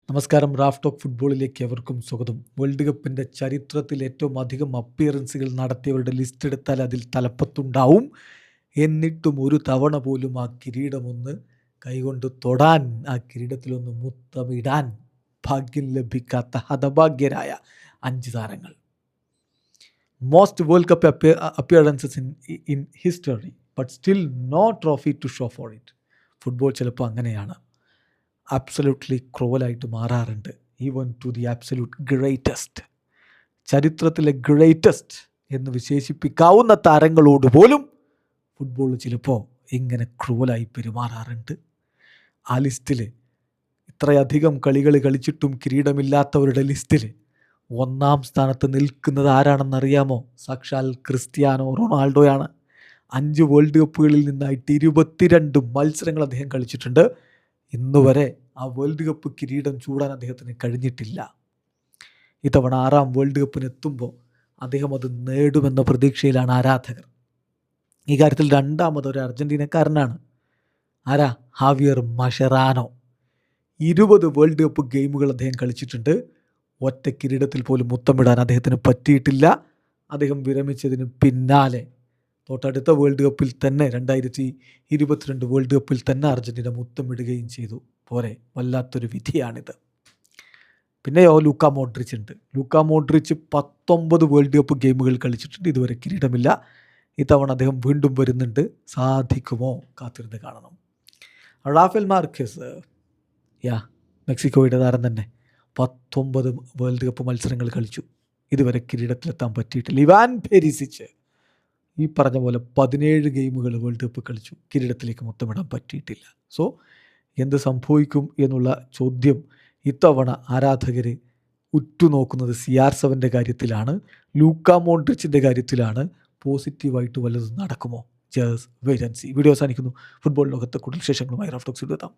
നമസ്കാരം. Raf talk ഫുട്ബോളിലേക്ക് എവർക്കും സ്വാഗതം. വേൾഡ് കപ്പിൻ്റെ ചരിത്രത്തിൽ ഏറ്റവും അധികം അപ്പിയറൻസുകൾ നടത്തിയവരുടെ ലിസ്റ്റ് എടുത്താൽ അതിൽ തലപ്പത്തുണ്ടാവും. എന്നിട്ടും ഒരു തവണ പോലും ആ കിരീടമൊന്ന് കൈകൊണ്ട് തൊടാൻ, ആ കിരീടത്തിലൊന്ന് മുത്തമിടാൻ ഭാഗ്യം ലഭിക്കാത്ത ഹതഭാഗ്യരായ 5 താരങ്ങൾ. Most world cup appearances in history, but still no trophy to show for it. Football ചിലപ്പോൾ അങ്ങനെയാണ്, അബ്സല്യൂട്ട്ലി ക്രൂവലായിട്ട് മാറാറുണ്ട്. Even to the absolute greatest, ചരിത്രത്തിലെ ഗ്രേറ്റസ്റ്റ് എന്ന് വിശേഷിപ്പിക്കാവുന്ന താരങ്ങളോട് പോലും ഫുട്ബോൾ ചിലപ്പോൾ ഇങ്ങനെ ക്രൂവലായി പെരുമാറാറുണ്ട്. ആ ലിസ്റ്റിൽ ഇത്രയധികം കളികൾ കളിച്ചിട്ടും കിരീടമില്ലാത്തവരുടെ ലിസ്റ്റിൽ 1-ാം സ്ഥാനത്ത് നിൽക്കുന്നത് ആരാണെന്നറിയാമോ? സാക്ഷാൽ ക്രിസ്ത്യാനോ റൊണാൾഡോയാണ്. 5 വേൾഡ് കപ്പുകളിൽ നിന്നായിട്ട് 22 മത്സരങ്ങൾ അദ്ദേഹം കളിച്ചിട്ടുണ്ട്. ഇന്നുവരെ ആ വേൾഡ് കപ്പ് കിരീടം ചൂടാൻ അദ്ദേഹത്തിന് കഴിഞ്ഞിട്ടില്ല. ഇത്തവണ 6-ാം വേൾഡ് കപ്പിന് എത്തുമ്പോൾ അദ്ദേഹം അത് നേടുമെന്ന പ്രതീക്ഷയിലാണ് ആരാധകർ. ഈ കാര്യത്തിൽ രണ്ടാമതൊരു അർജൻറ്റീനക്കാരനാണ്. ആരാ? Javier Mascherano. 20 വേൾഡ് കപ്പ് ഗെയിമുകൾ അദ്ദേഹം കളിച്ചിട്ടുണ്ട്. ഒറ്റ കിരീടത്തിൽ പോലും മുത്തമിടാൻ അദ്ദേഹത്തിന് പറ്റിയിട്ടില്ല. അദ്ദേഹം വിരമിച്ചതിന് പിന്നാലെ തൊട്ടടുത്ത വേൾഡ് കപ്പിൽ തന്നെ 2022 വേൾഡ് കപ്പിൽ തന്നെ അർജൻറ്റീന മുത്തമിടുകയും ചെയ്തു. പോരെ, വല്ലാത്തൊരു വിധിയാണിത്. പിന്നെയോ ലൂക്ക മോഡ്രിച്ച് ഉണ്ട്. ലൂക്ക മോഡ്രിച്ച് 19 വേൾഡ് കപ്പ് ഗെയിമുകൾ കളിച്ചിട്ടുണ്ട്. ഇതുവരെ കിരീടമില്ല. ഇത്തവണ അദ്ദേഹം വീണ്ടും വരുന്നുണ്ട്. സാധിക്കുമോ? കാത്തിരുന്ന് കാണണം. റാഫേൽ മാർക്കേസ്, മെക്സിക്കോയുടെ താരം തന്നെ, 19 വേൾഡ് കപ്പ് മത്സരങ്ങൾ കളിച്ചു. ഇതുവരെ കിരീടത്തിലെത്താൻ പറ്റിയിട്ടില്ല. ഇവാൻ പെരിസിച്ച് ഈ പറഞ്ഞ പോലെ 17 ഗെയിമുകൾ വേൾഡ് കപ്പ് കളിച്ചു. കിരീടത്തിലേക്ക് മുത്തമിടാൻ പറ്റിയിട്ടില്ല. സോ എന്ത് സംഭവിക്കും എന്നുള്ള ചോദ്യം ഇത്തവണ ആരാധകർ ഉറ്റുനോക്കുന്നത് CR7 കാര്യത്തിലാണ്, ലൂക്ക മോഡ്രിച്ചിൻ്റെ കാര്യത്തിലാണ്. പോസിറ്റീവായിട്ട് വല്ലതും നടക്കുമോ? Just wait and see. Video അവസാനിക്കുന്നു. ഫുട്ബോൾ ലോകത്തെ കൂടുതൽ വിശേഷങ്ങളുമായി റാഫ് ടോക്സ് എത്താം.